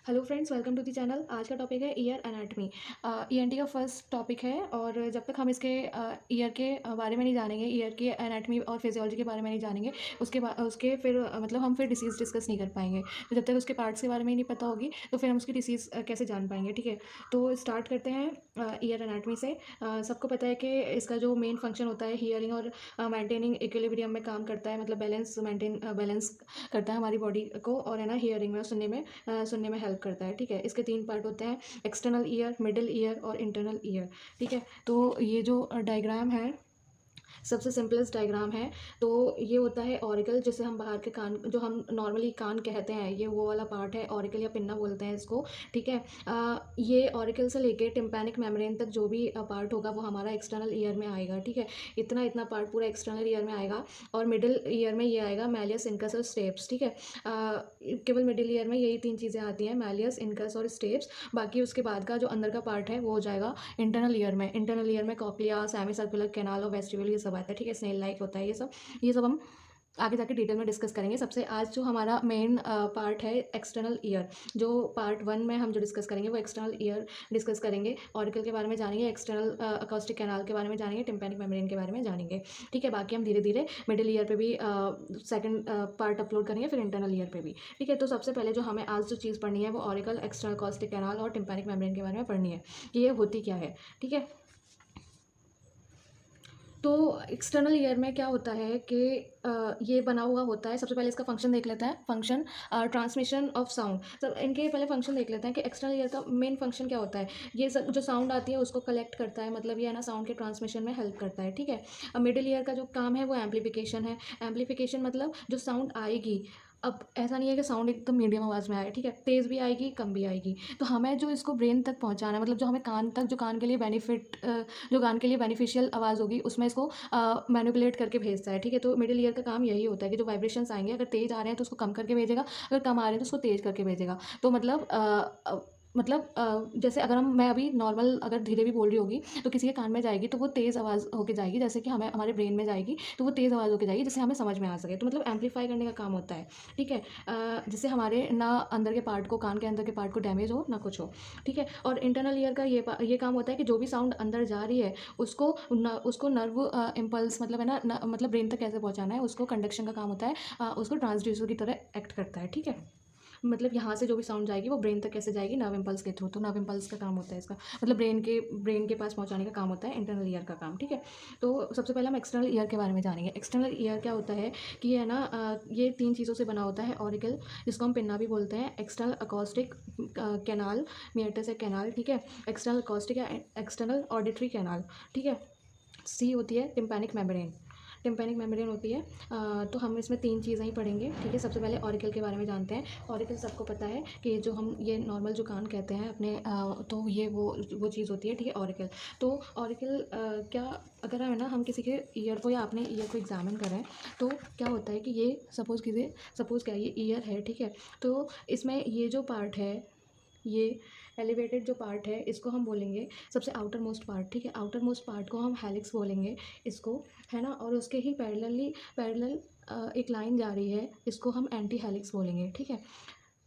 Hello friends, welcome to the channel. आज का topic है ईयर एनाटमी। ईएनटी का फर्स्ट टॉपिक है और जब तक हम इसके ईयर के बारे में नहीं जानेंगे, ईयर के एनाटमी और फिजियोलॉजी के बारे में नहीं जानेंगे, उसके फिर मतलब हम फिर डिसीज़ डिस्कस नहीं कर पाएंगे। तो जब तक उसके पार्ट्स के बारे में ही नहीं पता होगी तो फिर हम उसकी डिसीज़ कैसे जान पाएंगे। ठीक है, तो स्टार्ट करते हैं ईयर एनाटमी से। सबको पता है कि इसका जो मेन फंक्शन होता है हियरिंग और मेंटेनिंग इक्विलिब्रियम में काम करता है, मतलब बैलेंस करता है हमारी बॉडी को, और है ना हियरिंग में सुनने में हेल्प करता है। ठीक है, इसके 3 पार्ट होते हैं: एक्सटर्नल ईयर, मिडिल ईयर और इंटरनल ईयर। ठीक है, तो ये जो डायग्राम है सबसे सिंपलेस्ट डायग्राम है। तो ये होता है ऑरिकल, जिसे हम बाहर के कान, जो हम नॉर्मली कान कहते हैं, ये वो वाला पार्ट है, ऑरिकल या पिन्ना बोलते हैं इसको। ठीक है, ये ऑरिकल से लेके टिम्पैनिक मेम्ब्रेन तक जो भी पार्ट होगा वो हमारा एक्सटर्नल ईयर में आएगा। ठीक है, इतना इतना पार्ट पूरा एक्सटर्नल ईयर में आएगा। और मिडिल ईयर में ये आएगा मैलियस, इनकस और स्टेप्स। ठीक है, केवल मिडिल ईयर में यही 3 चीज़ें आती हैं, मैलियस, इनकस और स्टेप्स। बाकी उसके बाद का जो अंदर का पार्ट है वो हो जाएगा इंटरनल ईयर में कॉक्लिया, सेमी सर्कुलर कैनाल और वेस्टिब्यूल, ये सब आता है। ठीक है, स्नेल लाइक होता है ये सब हम आगे जाके डिटेल में डिस्कस करेंगे। सबसे आज जो हमारा मेन पार्ट है एक्सटर्नल ईयर, जो पार्ट 1 में हम जो डिस्कस करेंगे वो एक्सटर्नल ईयर डिस्कस करेंगे। ऑरिकल के बारे में जानेंगे, एक्सटर्नल अकॉस्टिक कैनाल के बारे में जानेंगे, टिम्पैनिक मेम्ब्रेन के बारे में जानेंगे। ठीक है, बाकी हम धीरे धीरे मिडिल ईयर पे भी सेकंड पार्ट अपलोड करेंगे, फिर इंटरनल ईयर पे भी। ठीक है, तो सबसे पहले जो हमें आज जो चीज़ पढ़नी है वो ऑरिकल, एक्सटर्नल अकॉस्टिक कैनाल और टिम्पैनिक मेम्ब्रेन के बारे में पढ़नी है कि ये होती क्या है। ठीक है, तो एक्सटर्नल ईयर में क्या होता है कि ये बना हुआ होता है। सबसे पहले इसका फंक्शन देख लेते हैं। Function, transmission of sound. सब इनके पहले फंक्शन देख लेते हैं कि एक्सटर्नल ईयर का मेन फंक्शन क्या होता है। ये सब जो साउंड आती है उसको कलेक्ट करता है, मतलब ये है ना साउंड के ट्रांसमिशन में हेल्प करता है। ठीक है, अब मिडिल ईयर का जो काम है वो एम्पलीफिकेशन है। एम्पलीफिकेशन मतलब जो साउंड आएगी, अब ऐसा नहीं है कि साउंड एकदम मीडियम आवाज़ में आए। ठीक है, तेज़ भी आएगी, कम भी आएगी। तो हमें जो इसको ब्रेन तक पहुंचाना है, मतलब जो हमें कान तक, जो कान के लिए जो कान के लिए बेनिफिशियल आवाज़ होगी उसमें इसको मैनिपुलेट करके भेजता है। ठीक है, तो मिडिल ईयर का काम यही होता है कि जो वाइब्रेशंस आएंगे, अगर तेज़ आ रहे हैं तो उसको कम करके भेजेगा, अगर कम आ रहे हैं तो उसको तेज़ करके भेजेगा। तो जैसे अगर मैं अभी नॉर्मल अगर धीरे भी बोल रही होगी तो किसी के कान में जाएगी तो वो तेज़ आवाज़ होके जाएगी, जैसे कि हमें हमारे ब्रेन में जाएगी तो वो तेज़ आवाज़ होके जाएगी, जिससे हमें समझ में आ सके। तो मतलब एम्पलीफाई करने का काम होता है। ठीक है, जिससे हमारे ना अंदर के पार्ट को, कान के अंदर के पार्ट को डैमेज हो ना कुछ हो। ठीक है, और इंटरनल ईयर का ये काम होता है कि जो भी साउंड अंदर जा रही है उसको नर्व इम्पल्स, मतलब है ना मतलब ब्रेन तक कैसे पहुंचाना है, उसको कंडक्शन का काम होता है। उसको ट्रांसड्यूसर की तरह एक्ट करता है। ठीक है, मतलब यहाँ से जो भी साउंड जाएगी वो ब्रेन तक कैसे जाएगी, नर्व इम्पल्स के थ्रू। तो नर्व इम्पल्स का काम होता है इसका, मतलब ब्रेन के पास पहुँचाने का काम होता है इंटरनल ईयर का काम। ठीक है, तो सबसे पहले हम एक्सटर्नल ईयर के बारे में जानेंगे। एक्सटर्नल ईयर क्या होता है कि ये है ना ये 3 चीज़ों से बना होता है। ऑरिकल, जिसको हम पिन्ना भी बोलते हैं, एक्सटर्नल अकॉस्टिक कैनाल, मियट्स है कैनाल। ठीक है, एक्सटर्नल अकॉस्टिक या एक्सटर्नल ऑडिटरी कैनाल। ठीक है, सी होती है टिम्पैनिक मेम्ब्रेन होती है। तो हम इसमें 3 चीज़ें ही पढ़ेंगे। ठीक है, सबसे पहले ऑरिकल के बारे में जानते हैं। ऑरिकल सबको पता है कि जो हम ये नॉर्मल जो कान कहते हैं अपने, तो ये वो चीज़ होती है। ठीक है, ऑरिकल। तो ऑरिकल क्या, अगर है ना हम किसी के ईयर को या अपने ईयर को एग्जामिन करें तो क्या होता है कि ये सपोज़ क्या, ये ईयर है। ठीक है, तो इसमें ये जो पार्ट है, ये एलिवेटेड जो पार्ट है इसको हम बोलेंगे सबसे आउटर मोस्ट पार्ट। ठीक है, आउटर मोस्ट पार्ट को हम हेलिक्स बोलेंगे इसको, है ना। और उसके ही पैरेलल एक लाइन जा रही है, इसको हम एंटी हेलिक्स बोलेंगे। ठीक है,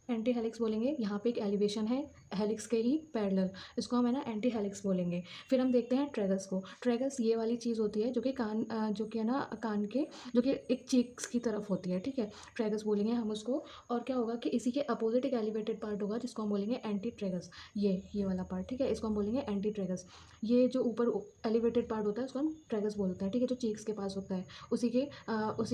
एंटी हेलिक्स बोलेंगे। यहाँ पे एक एलिवेशन है हेलिक्स के ही पैरेलल, इसको हम है ना एंटी हेलिक्स बोलेंगे। फिर हम देखते हैं ट्रेगस को। ट्रेगस ये वाली चीज़ होती है जो कि जो कि है ना कान के, जो कि एक चीक्स की तरफ होती है। ठीक है, ट्रेगस बोलेंगे हम उसको। और क्या होगा कि इसी के अपोजिट एक एलिवेटेड पार्ट होगा जिसको हम बोलेंगे एंटी ट्रेगस। ये वाला पार्ट, ठीक है, इसको हम बोलेंगे एंटी ट्रेगस। ये जो ऊपर एलिवेटेड पार्ट होता है उसको हम ट्रेगस बोलते हैं। ठीक है, जो चीक्स के पास होता है, उसी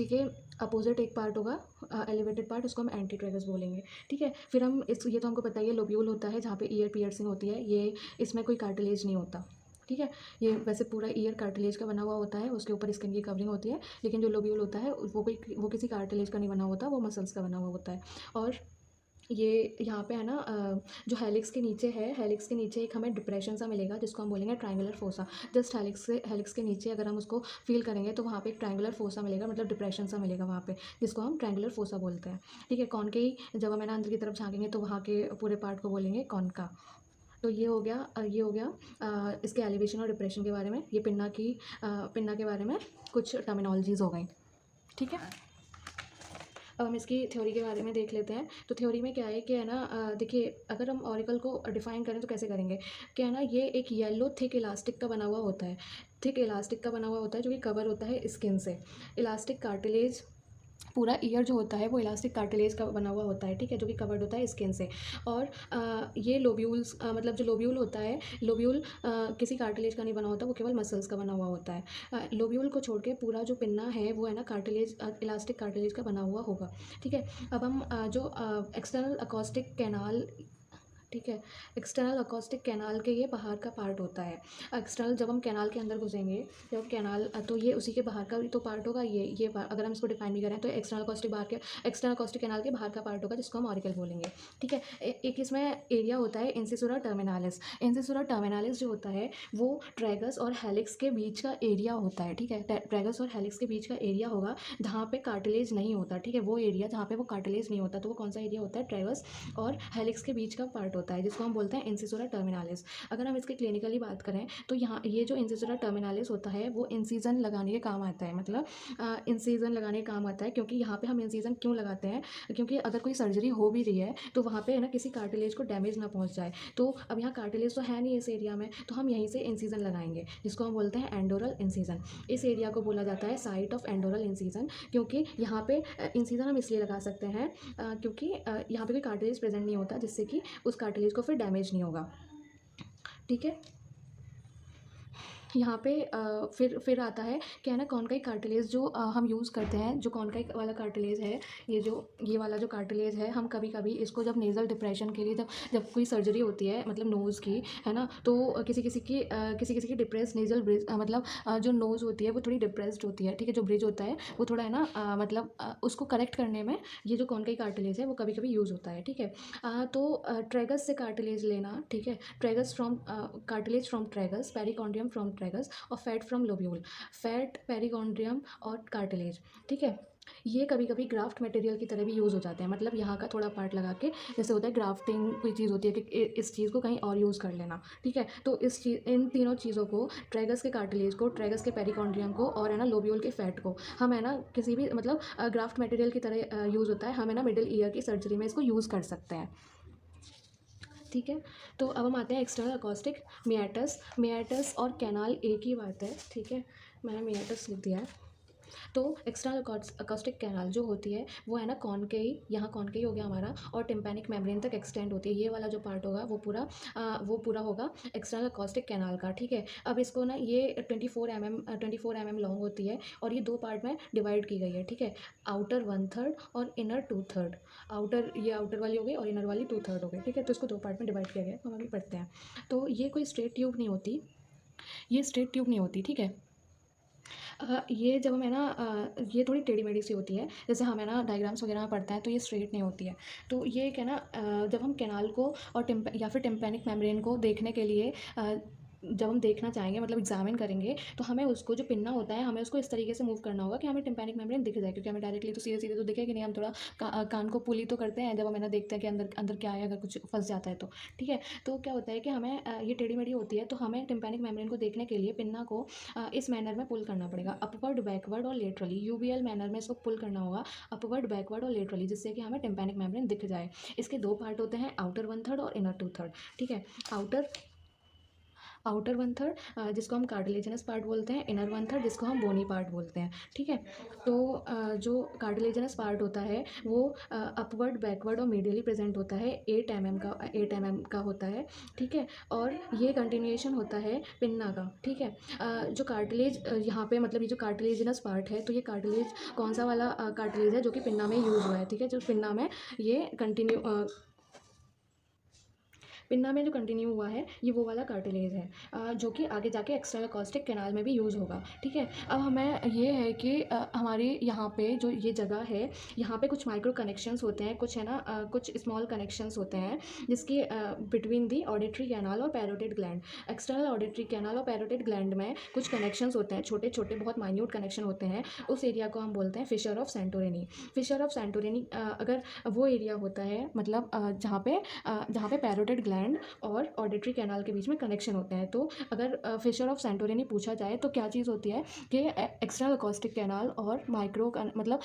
के अपोजिट एक पार्ट होगा एलिवेटेड पार्ट, उसको हम एंटी ट्रेगस बोलेंगे। ठीक है, फिर हम ये तो हमको पता है, ये लोब्यूल होता है जहाँ पे ईयर पियर्सिंग होती है। ये इसमें कोई कार्टिलेज नहीं होता। ठीक है, ये वैसे पूरा ईयर कार्टिलेज का बना हुआ होता है, उसके ऊपर स्किन की कवरिंग होती है, लेकिन जो लोब्यूल होता है वो किसी कार्टिलेज का नहीं बना होता, वो मसल्स का बना हुआ होता है। और ये यहाँ पे है ना जो हेलिक्स के नीचे है, हेलिक्स के नीचे एक हमें डिप्रेशन सा मिलेगा जिसको हम बोलेंगे ट्रायंगुलर फोसा। जस्ट हेलिक्स के नीचे अगर हम उसको फील करेंगे तो वहाँ पे एक ट्रायंगुलर फोसा मिलेगा, मतलब डिप्रेशन सा मिलेगा वहाँ पे, जिसको हम ट्रायंगुलर फोसा बोलते हैं। ठीक है, कौन के ही जब हम है ना अंदर की तरफ झाँकेंगे तो वहाँ के पूरे पार्ट को बोलेंगे कौन का। तो ये हो गया इसके एलिवेशन और डिप्रेशन के बारे में, ये पिन्ना के बारे में कुछ टर्मिनोलॉजीज़ हो गई। ठीक है, अब हम इसकी थ्योरी के बारे में देख लेते हैं। तो थ्योरी में क्या है कि है ना, देखिए अगर हम ऑरिकल को डिफाइन करें तो कैसे करेंगे, क्या है ना, ये एक येलो थिक इलास्टिक का बना हुआ होता है। थिक इलास्टिक का बना हुआ होता है जो कि कवर होता है स्किन से। इलास्टिक कार्टिलेज, पूरा ईयर जो होता है वो इलास्टिक कार्टिलेज का बना हुआ होता है, ठीक है, जो कि कवर्ड होता है स्किन से। और ये लोब्यूल्स, मतलब जो लोब्यूल होता है, लोब्यूल किसी कार्टिलेज का नहीं बना होता, वो केवल मसल्स का बना हुआ होता है। लोब्यूल को छोड़ के पूरा जो पिन्ना है वो है ना कार्टिलेज, इलास्टिक कार्टिलेज का बना हुआ होगा, ठीक है। अब हम जो एक्सटर्नल अकॉस्टिक कैनाल, ठीक है, एक्सटर्नल अकॉस्टिक कैनाल के ये बाहर का पार्ट होता है। एक्सटर्नल, जब हम कैनाल के अंदर घुसेंगे, जब कैनाल, तो ये उसी के बाहर का भी तो पार्ट होगा। अगर हम इसको डिफाइन भी करें तो एक्सटर्नल अकॉस्टिक बाहर के, एक्सटर्नल अकॉस्टिक कैनाल के बाहर का पार्ट होगा जिसको हम ऑरिकल बोलेंगे, ठीक है। एक इसमें एरिया होता है इंसिसुरा टर्मिनालिस। इंसिसुरा टर्मिनालिस जो होता है वो ट्रैगस और हेलिक्स के बीच का एरिया होता है, ठीक है। ट्रैगस और हेलिक्स के बीच का एरिया होगा जहाँ पे कार्टिलेज नहीं होता, ठीक है। वो एरिया जहाँ पे वो कार्टिलेज नहीं होता, तो वो कौन सा एरिया होता है, ट्रैगस और हेलिक्स के बीच का पार्ट होता है, जिसको हम बोलते हैं इंसिसुरा टर्मिनालिस। अगर हम इसकी क्लिनिकली बात करें तो यहाँ ये जो इंसिसुरा टर्मिनालिस होता है वो इंसिजन लगाने के काम आता है, मतलब इंसिजन लगाने के काम आता है। क्योंकि यहाँ पे हम इंसिजन क्यों लगाते हैं, क्योंकि अगर कोई सर्जरी हो भी रही है तो वहाँ पे है ना किसी कार्टिलेज को डैमेज ना पहुँच जाए। तो अब यहाँ कार्टिलेज तो है नहीं इस एरिया में, तो हम यहीं से इंसिजन लगाएंगे जिसको हम बोलते हैं एंडोरल इंसिजन। इस एरिया को बोला जाता है साइट ऑफ एंडोरल इंसिजन, क्योंकि यहाँ पे इंसिजन हम इसलिए लगा सकते हैं क्योंकि यहाँ पे कोई कार्टिलेज प्रेजेंट नहीं होता, जिससे कि उस कार्टिलेज को फिर डैमेज नहीं होगा, ठीक है। यहाँ पे फिर आता है क्या है ना, कॉनकाई कार्टिलेज जो हम यूज़ करते हैं, जो कॉनकाई वाला कार्टिलेज है, ये वाला जो कार्टिलेज है, हम कभी कभी इसको जब नेज़ल डिप्रेशन के लिए, जब कोई सर्जरी होती है मतलब नोज़ की, है ना, तो किसी किसी की डिप्रेस नेज़ल ब्रिज, मतलब जो नोज़ होती है वो थोड़ी डिप्रेस्ड होती है, ठीक है। जो ब्रिज होता है वो थोड़ा है ना, मतलब उसको करेक्ट करने में ये जो कॉनकाई कार्टिलेज है वो कभी कभी यूज़ होता है, ठीक है। तो ट्रैगस से कार्टिलेज लेना, ठीक है, tragus from cartilage from tragus, perichondrium from tragus और fat from lobule, fat, perichondrium और कार्टिलेज, ठीक है। ये कभी कभी ग्राफ्ट मटेरियल की तरह भी यूज़ हो जाते हैं, मतलब यहाँ का थोड़ा पार्ट लगा के, जैसे होता है ग्राफ्टिंग, कोई चीज़ होती है कि इस चीज़ को कहीं और यूज़ कर लेना, ठीक है। तो इन तीनों चीज़ों को, ट्रैगस के कार्टिलेज को, ट्रैगस के पेरिकॉन्ड्रियम को और है ना लोब्यूल के फैट को, हम है ना किसी भी मतलब ग्राफ्ट मटेरियल की तरह यूज़ होता है, हम है ना मिडिल ईयर की सर्जरी में इसको यूज़ कर सकते हैं, ठीक है। तो अब हम आते हैं एक्सटर्नल अकॉस्टिक मियाटस और कैनाल एक ही बात है, ठीक है। मैंने मियाटस लिख दिया है। तो एक्सटर्नल अकॉस्टिक कैनाल जो होती है वो है ना कॉनकेई, यहाँ कॉनकेई हो गया हमारा, और टिम्पैनिक मेम्ब्रेन तक एक्सटेंड होती है। ये वाला जो पार्ट होगा वो पूरा होगा एक्सटर्नल अकॉस्टिक कैनाल का, ठीक है। अब इसको ना, ये 24 mm लॉन्ग होती है और ये दो पार्ट में डिवाइड की गई है, ठीक है। आउटर 1/3 और इनर 2/3। ये आउटर वाली हो गई और इनर वाली 2/3 हो गई, ठीक है। तो इसको दो पार्ट में डिवाइड किया गया है, हम अभी पढ़ते हैं। तो ये कोई स्ट्रेट ट्यूब नहीं होती, ये स्ट्रेट ट्यूब नहीं होती, ठीक है। ये जब हम है ना, ये थोड़ी टेढ़ी मेढ़ी सी होती है, जैसे हम है ना डायग्राम्स वगैरह में पढ़ते हैं, तो ये स्ट्रेट नहीं होती है। तो ये एक है ना, जब हम कैनाल को और या फिर टिम्पैनिक मेम्ब्रेन को देखने के लिए जब हम देखना चाहेंगे, मतलब एग्जामिन करेंगे, तो हमें उसको जो पिन्ना होता है, हमें उसको इस तरीके से मूव करना होगा कि हमें टिम्पैनिक मेम्ब्रेन दिख जाए, क्योंकि हमें डायरेक्टली तो सीधे सीधे तो दिखेगी नहीं। हम थोड़ा कान को पुली तो करते हैं जब हम है ना देखते हैं कि अंदर अंदर क्या है, अगर कुछ फंस जाता है तो, ठीक है। तो क्या होता है कि हमें ये टेढ़ी मेढ़ी होती है, तो हमें टिम्पैनिक मेम्ब्रेन को देखने के लिए पिन्ना को इस मैनर में पुल करना पड़ेगा, अपवर्ड, बैकवर्ड और लेटरली, यूवीएल मैनर में इसको पुल करना होगा, अपवर्ड, बैकवर्ड और लेटरली, जिससे कि हमें टिम्पैनिक मेम्ब्रेन दिख जाए। इसके दो पार्ट होते हैं, आउटर 1/3 और इनर 2/3, ठीक है। आउटर 1/3 जिसको हम कार्टिलेजिनस पार्ट बोलते हैं, इनर 1/3 जिसको हम बोनी पार्ट बोलते हैं, ठीक है। तो जो कार्टिलेजिनस पार्ट होता है वो अपवर्ड, बैकवर्ड और मीडियली प्रेजेंट होता है, 8 mm का होता है, ठीक है। और ये कंटिन्यूएशन होता है पिन्ना का, ठीक है। जो कार्टिलेज यहाँ पे, मतलब ये जो कार्टिलेजिनस पार्ट है, तो ये कार्टिलेज कौन सा वाला कार्टिलेज है जो कि पिन्ना में यूज़ हुआ है, ठीक है। जो पिन्ना में ये पिन्ना में जो कंटिन्यू हुआ है, ये वो वाला कार्टिलेज है जो कि आगे जाके एक्सटर्नल अकॉस्टिक कैनाल में भी यूज़ होगा, ठीक है। अब हमें ये है कि हमारे यहाँ पे जो ये जगह है, यहाँ पे कुछ माइक्रो कनेक्शंस होते हैं, कुछ है ना, कुछ स्मॉल कनेक्शंस होते हैं जिसकी बिटवीन दी ऑडिटरी कैनाल और parotid gland. External auditory canal और पैरोटिड ग्लैंड में कुछ कनेक्शंस होते हैं, छोटे छोटे बहुत माइन्यूट कनेक्शन होते हैं। उस एरिया को हम बोलते हैं fissure of Santorini. Fissure of Santorini अगर वो एरिया होता है, मतलब जहाँ पे पैरोटिड ग्लैंड ग्लैंड और ऑडिटरी कैनाल के बीच में कनेक्शन होते हैं। तो अगर फिशर ऑफ सेंटोरिनी पूछा जाए तो क्या चीज़ होती है कि एक्सटर्नल अकॉस्टिक कैनाल और मतलब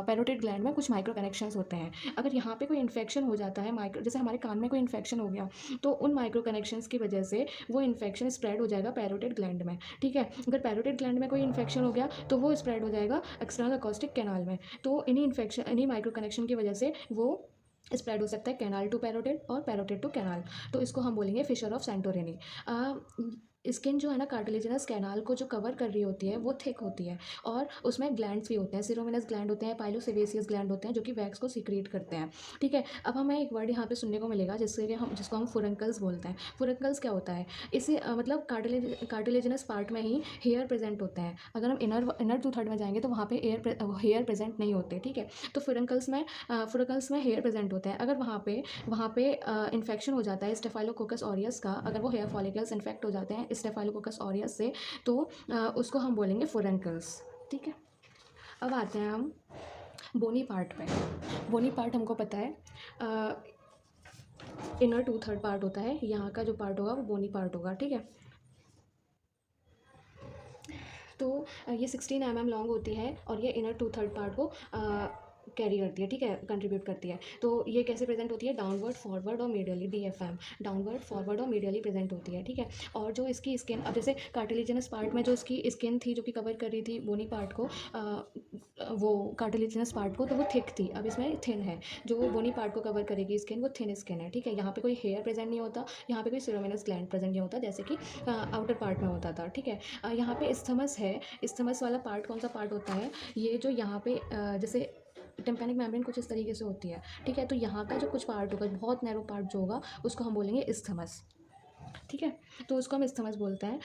पैरोटिड ग्लैंड में कुछ माइक्रो कनेक्शंस होते हैं। अगर यहाँ पे कोई इन्फेक्शन हो जाता है, माइक्रो जैसे हमारे कान में कोई इन्फेक्शन हो गया, तो उन माइक्रो कनेक्शंस की वजह से वो इन्फेक्शन स्प्रेड हो जाएगा पैरोटिड ग्लैंड में, ठीक है। अगर पैरोटिड ग्लैंड में कोई इन्फेक्शन हो गया तो वो स्प्रेड हो जाएगा एक्सटर्नल अकॉस्टिक कैनाल में। तो इन्हीं माइक्रो कनेक्शन की वजह से वो स्प्रेड हो सकता है कैनाल टू पैरोटिड और पैरोटिड टू कैनाल। तो इसको हम बोलेंगे फिशर ऑफ सेंटोरिनी। स्किन जो है ना कार्टिलेजिनस कैनाल को जो कवर कर रही होती है वो थिक होती है और उसमें ग्लैंड्स भी होते हैं, सिरोमिनस ग्लैंड होते हैं, पाइलोसेबेसियस ग्लैंड होते हैं जो कि वैक्स को सीक्रेट करते हैं, ठीक है। अब हमें एक वर्ड यहाँ पे सुनने को मिलेगा जिसको हम फुरंकल्स बोलते हैं। फुरंकल्स क्या होता है? इसे मतलब कार्टिलेजिनस पार्ट में ही हेयर प्रेजेंट होते हैं। अगर हम इनर टू थर्ड में जाएंगे तो वहाँ पे हेयर प्रेजेंट नहीं होते, ठीक है। तो फुरंकल्स में हेयर प्रेजेंट होते हैं। अगर वहाँ पे इन्फेक्शन हो जाता है स्टेफाइलोकोकस ऑरियस का, अगर वो हेयर फॉलिकल्स इन्फेक्ट हो जाते हैं स्टेफाइलोकोकस ऑरियस से, तो उसको हम बोलेंगे फुरंकल्स, ठीक है। अब आते हैं हम बोनी पार्ट पे। बोनी पार्ट हमको पता है इनर टू थर्ड पार्ट होता है, यहाँ का जो पार्ट होगा वो बोनी पार्ट होगा, ठीक है। तो ये 16 mm लॉन्ग होती है और ये इनर टू थर्ड पार्ट को कैरी करती है, ठीक है, कंट्रीब्यूट करती है। तो ये कैसे प्रेजेंट होती है? डाउनवर्ड, फॉरवर्ड और मीडियली, DFM, डाउनवर्ड, फॉरवर्ड और मीडियली प्रेजेंट होती है, ठीक है। और जो इसकी स्किन, अब जैसे कार्टिलेजिनस पार्ट में जो इसकी स्किन थी जो कि कवर कर रही थी बोनी पार्ट को, वो कार्टिलेजिनस पार्ट को, तो वो थिक थी। अब इसमें थिन है। जो बोनी पार्ट को कवर करेगी स्किन वो थिन स्किन है, ठीक है। यहाँ पे कोई हेयर प्रेजेंट नहीं होता, यहाँ पे कोई सिरोमिनस ग्लैंड प्रेजेंट नहीं होता जैसे कि आउटर पार्ट में होता था, ठीक है। यहाँ पे इस्थमस है। इस्थमस वाला पार्ट कौन सा पार्ट होता है? ये जो यहाँ पे जैसे टिम्पैनिक मेम्ब्रेन कुछ इस तरीके से होती है, ठीक है। तो यहाँ का जो कुछ पार्ट होगा, बहुत नैरो पार्ट जो होगा, उसको हम बोलेंगे इस्थमस, ठीक है। तो उसको हम इस्थमस बोलते हैं।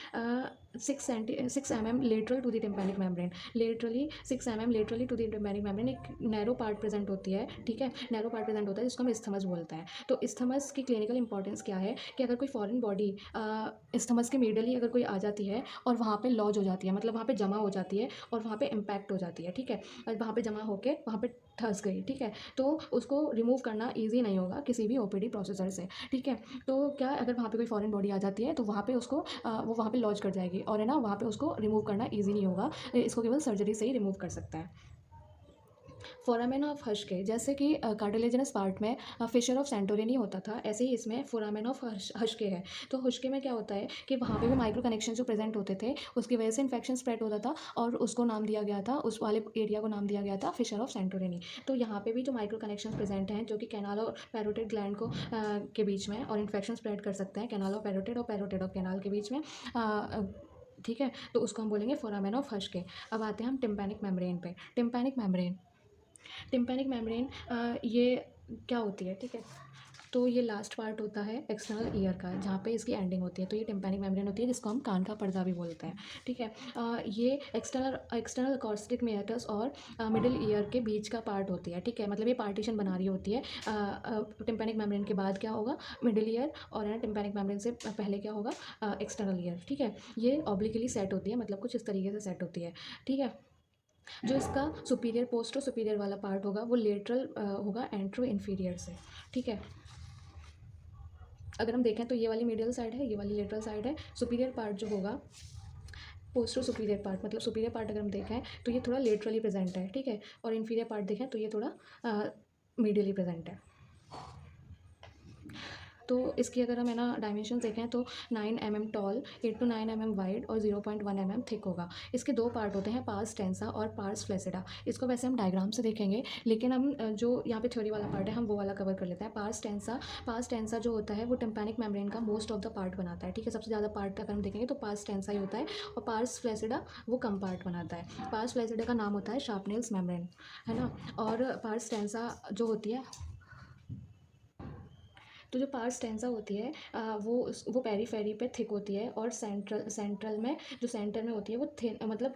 6 mm lateral to the tympanic membrane, laterally 6 mm laterally to the tympanic membrane एक नैरो पार्ट प्रेजेंट होती है, ठीक है। नैरो पार्ट प्रेजेंट होता है जिसको हम इस्थमस बोलते हैं। तो इस्थमस की क्लिनिकल इंपॉर्टेंस क्या है कि अगर कोई फॉरेन बॉडी इस्थमस के मिडल ही अगर कोई आ जाती है और वहाँ पे लॉज हो जाती है, मतलब वहाँ पे जमा हो जाती है और वहाँ पे इम्पैक्ट हो जाती है, ठीक है, और वहाँ पे जमा होकर वहाँ पे धंस गई, ठीक है, तो उसको रिमूव करना ईजी नहीं होगा किसी भी OPD प्रोसेसर से, ठीक है। तो क्या, अगर वहाँ पे कोई फॉरेन बॉडी आ जाती है तो वहाँ पे उसको वो वहाँ पे लॉज कर जाएगी और है ना, वहाँ पे उसको रिमूव करना ईजी नहीं होगा, इसको केवल सर्जरी से ही रिमूव कर सकता है। फोरामेन ऑफ हश्के, जैसे कि कार्टिलेजिनस पार्ट में फिशर ऑफ सेंटोरिनी होता था, ऐसे ही इसमें फोरामेन ऑफ हश्के है। तो हश्के में क्या होता है कि वहाँ पे वो माइक्रो कनेक्शन जो प्रेजेंट होते थे उसकी वजह से इन्फेक्शन स्प्रेड होता था और उसको नाम दिया गया था, उस वाले एरिया को नाम दिया गया था फिशर ऑफ सेंटोरिनी। तो यहाँ पे भी जो माइक्रो कनेक्शन प्रेजेंट हैं जो कि कैनाल और पैरोटिड ग्लैंड को के बीच में और इन्फेक्शन स्प्रेड कर सकते हैं कैनाल ऑफ पैरोटिड और पैरोटिड ऑफ कैनाल के बीच में, ठीक है। तो उसको हम बोलेंगे फोरामेन ऑफ हश्के। अब आते हैं हम टिम्पैनिक मेम्ब्रेन पे। टिम्पैनिक मेम्ब्रेन ये क्या होती है, ठीक है। तो ये लास्ट पार्ट होता है एक्सटर्नल ईयर का, जहाँ पे इसकी एंडिंग होती है। तो ये टिम्पैनिक मेम्ब्रेन होती है जिसको हम कान का पर्दा भी बोलते हैं, ठीक है। ये एक्सटर्नल अकॉस्टिक मेटस और मिडिल ईयर के बीच का पार्ट होती है, ठीक है। मतलब ये पार्टीशन बना रही होती है। टिम्पैनिक मेम्ब्रेन के बाद क्या होगा? मिडिल ईयर, और है ना टिम्पैनिक मेम्ब्रेन से पहले क्या होगा? एक्सटर्नल ईयर, ठीक है। ये ऑब्लिकली सेट होती है, मतलब कुछ इस तरीके से सेट होती है, ठीक है। जो इसका सुपीरियर, पोस्टो सुपीरियर वाला पार्ट होगा वो लेटरल होगा एंट्रो इन्फीरियर से, ठीक है। अगर हम देखें तो ये वाली मीडियल साइड है, ये वाली लेटरल साइड है। सुपीरियर पार्ट जो होगा, पोस्टो सुपीरियर पार्ट, मतलब सुपीरियर पार्ट अगर हम देखें तो ये थोड़ा लेटरली प्रेजेंट है, ठीक है। और इन्फीरियर पार्ट देखें तो ये थोड़ा मीडियली प्रेजेंट है। तो इसकी अगर हम है ना डायमेंशन देखें तो 9 mm tall, 8 to 9 mm wide और 0.1 mm थिक होगा। इसके दो पार्ट होते हैं, पार्स टेंसा और पार्स फ्लैसिडा। इसको वैसे हम डायग्राम से देखेंगे, लेकिन हम जो यहाँ पे थ्योरी वाला पार्ट है हम वो वाला कवर कर लेते हैं। पार्स टेंसा जो होता है वो टिम्पैनिक मेम्ब्रेन का मोस्ट ऑफ द पार्ट बनाता है, ठीक है। सबसे ज़्यादा पार्ट अगर हम देखेंगे तो पार्स टेंसा ही होता है, और पार्स फ्लैसिडा वो कम पार्ट बनाता है। पार्स फ्लैसिडा का नाम होता है शार्पनेल्स मेम्ब्रेन, है ना। और पार्स टेंसा जो होती है, तो जो पार्स टेंसा होती है वो पेरीफेरी पे थिक होती है, और सेंट्रल में, जो सेंटर में होती है वो थिन, मतलब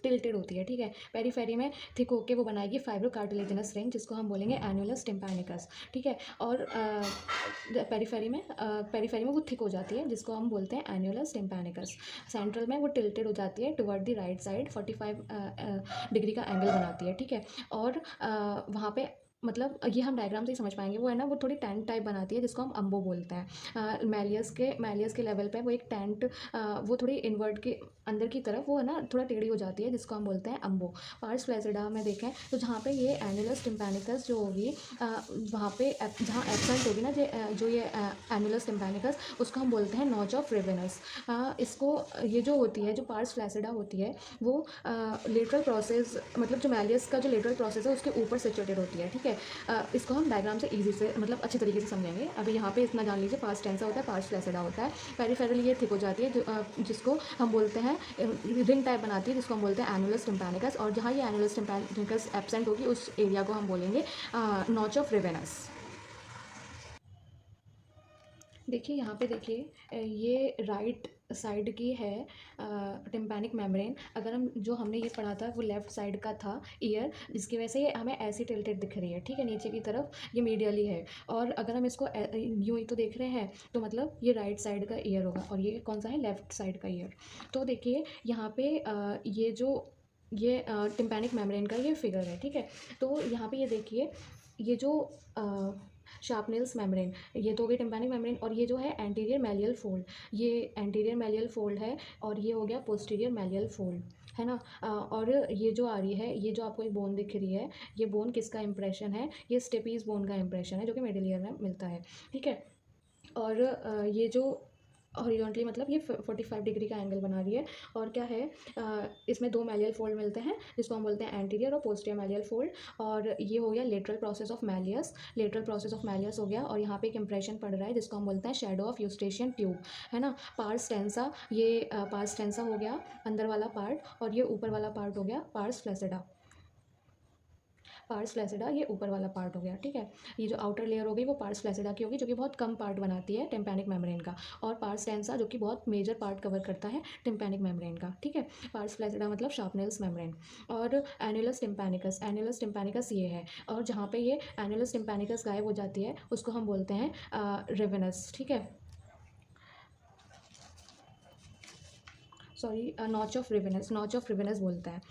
टिल्टेड होती है, ठीक है। पेरीफेरी में थिक होके वो बनाएगी फाइब्रो कार्टिलेजिनस रिंग जिसको हम बोलेंगे एन्युलस टिम्पैनिकस, ठीक है। और पेरीफेरी में वो थिक हो जाती है जिसको हम बोलते हैं एन्युलस टिम्पैनिकस। सेंट्रल में वो टिल्टेड हो जाती है toward the right side, 45 degree का एंगल बनाती है, ठीक है। और वहाँ पे मतलब ये हम डायग्राम से ही समझ पाएँगे, वो है ना वो थोड़ी टेंट टाइप बनाती है जिसको हम अम्बो बोलते हैं। मैलियस के लेवल पे वो एक टेंट वो थोड़ी इनवर्ट के अंदर की तरफ वो है ना थोड़ा टेढ़ी हो जाती है जिसको हम बोलते हैं अम्बो। पार्स फ्लैसिडा में देखें तो जहाँ पे ये एनुलस टिम्पैनिकस जो होगी वहाँ पे जहाँ एब्सेंट होगी ना जो ये एनुलस टिम्पैनिकस उसको हम बोलते हैं नॉच ऑफ रेवेनस। इसको ये जो होती है जो पार्स फ्लैसिडा होती है वो लेटरल प्रोसेस मतलब जो मैलियस का जो लेटरल प्रोसेस है उसके ऊपर सिचुएटेड होती है, ठीक है। इसको हम डायग्राम से ईजी से मतलब अच्छे तरीके से समझेंगे। अभी यहाँ पे इतना जान लीजिए पास्ट टेंस होता है, पास्ट फ्लैसिडा होता है, पेरिफेरल ये थिक हो जाती है जिसको हम बोलते हैं रिंग टाइप बनाती है जिसको हम बोलते हैं एनुलस टिम्पैनिकस, और जहाँ ये एनुलस टिम्पैनिकस एब्सेंट होगी उस एरिया को हम बोलेंगे नॉच ऑफ रेवेनस। देखिए यहाँ पे देखिए ये राइट साइड की है टिम्पैनिक मेम्ब्रेन। अगर हम जो हमने ये पढ़ा था वो लेफ़्ट साइड का था ईयर, जिसकी वजह से ये हमें ऐसी टिल्टेड दिख रही है, ठीक है, नीचे की तरफ ये मीडियली है। और अगर हम इसको यूँ ही तो देख रहे हैं तो मतलब ये राइट साइड का ईयर होगा और ये कौन सा है, लेफ़्ट साइड का ईयर। तो देखिए यहाँ पे ये टिम्पैनिक मेम्ब्रेन का ये फिगर है, ठीक है। तो यहाँ पे ये देखिए ये जो शार्पनेल्स मेम्ब्रेन, ये तो हो गई टिम्पैनिक मेम्ब्रेन, और ये जो है एंटीरियर मैलियल फोल्ड, ये एंटीरियर मैलियल फोल्ड है, और ये हो गया पोस्टीरियर मैलियल फोल्ड, है ना। और ये जो आ रही है, ये जो आपको एक बोन दिख रही है, ये बोन किसका इंप्रेशन है, ये स्टेपीज बोन का इंप्रेशन है जो कि मिडिल ईयर में मिलता है, ठीक है। और ये जो हॉरिजॉन्टली मतलब ये 45 डिग्री का एंगल बना रही है। और क्या है, इसमें दो मैलियल फोल्ड मिलते हैं जिसको हम बोलते हैं एंटीरियर और पोस्टीरियर मैलियल फोल्ड। और ये हो गया lateral process of malleus, lateral process of malleus हो गया। और यहाँ पे एक इंप्रेशन पड़ रहा है जिसको हम बोलते हैं शेडो ऑफ यूस्टेशियन ट्यूब, है ना। पार्स टेंसा, ये पार्स टेंसा हो गया अंदर वाला पार्ट, और ये ऊपर वाला पार्ट हो गया पार्स फ्लैसिडा। पार्स फ्लैसिडा ये ऊपर वाला पार्ट हो गया, ठीक है। ये जो आउटर लेयर हो गई वो पार्स फ्लैसिडा की होगी जो कि बहुत कम पार्ट बनाती है टिम्पैनिक मेम्ब्रेन का, और पार्स टेंसा जो कि बहुत मेजर पार्ट कवर करता है टिम्पैनिक मेम्ब्रेन का, ठीक है। पार्स फ्लैसिडा मतलब शार्पनेल्स मेम्ब्रेन। और एनुलस टिम्पैनिकस ये है, और जहाँ पे ये एनुलस टिम्पैनिकस गायब हो जाती है उसको हम बोलते हैं रेवेनस, ठीक है, सॉरी, नॉच ऑफ रिवेनस बोलते हैं।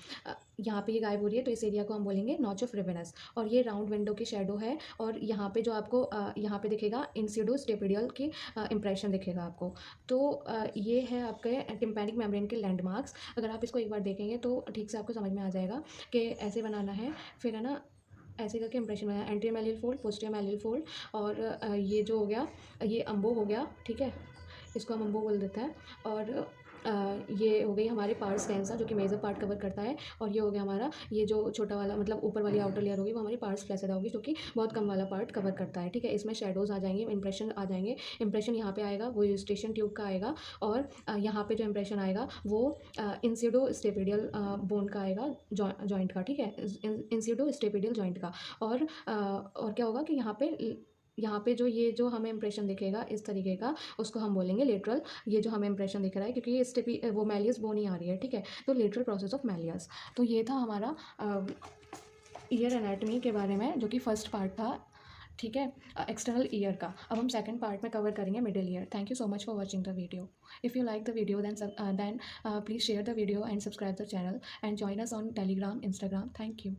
यहाँ पे ये गायब हो रही है तो इस एरिया को हम बोलेंगे नॉच ऑफ रिवेनस। और ये राउंड विंडो की शेडो है, और यहाँ पे जो आपको यहाँ पे दिखेगा इंसिडो स्टेपिडियल की इंप्रेशन दिखेगा आपको। तो ये है आपके टिम्पैनिक मेम्ब्रेन के लैंडमार्क्स। अगर आप इसको एक बार देखेंगे तो ठीक से आपको समझ में आ जाएगा कि ऐसे बनाना है, फिर है ना ऐसे करके इंप्रेशन बनाया, एंटीरियर मैलियल फोल्ड, पोस्टीरियर मैलियल फोल्ड, और ये जो हो गया ये अम्बो हो गया, ठीक है, इसको हम अम्बो बोल देते हैं। और ये हो गई हमारे पार्स टेंसा जो कि मेजर पार्ट कवर करता है, और ये हो गया हमारा ये जो छोटा वाला मतलब ऊपर वाली आउटर लेयर होगी वो हमारी पार्स फ्लैसिडा होगी जो कि बहुत कम वाला पार्ट कवर करता है, ठीक है। इसमें शेडोज़ आ जाएंगे, इंप्रेशन आ जाएंगे, इंप्रेशन यहाँ पे आएगा वो स्टेशन ट्यूब का आएगा, और यहाँ पे जो इंप्रेशन आएगा वो इंसिडो स्टेपिडियल बोन का आएगा, जॉइंट का, ठीक है, इंसिडो स्टेपिडियल जॉइंट का। और क्या होगा कि यहाँ पे जो हमें इंप्रेशन दिखेगा इस तरीके का उसको हम बोलेंगे लेटरल, ये जो हमें इंप्रेशन दिख रहा है क्योंकि ये स्टेपी वो मैलियस बोन ही आ रही है, ठीक है। तो लेटरल प्रोसेस ऑफ मैलियस, तो ये था हमारा ईयर एनाटमी के बारे में जो कि फर्स्ट पार्ट था, ठीक है, एक्सटर्नल ईयर का। अब हम सेकंड पार्ट में कवर करेंगे middle ear. Thank you so much for watching the video. If you like the video then please share the video and subscribe the channel and join us on Telegram, Instagram. Thank you.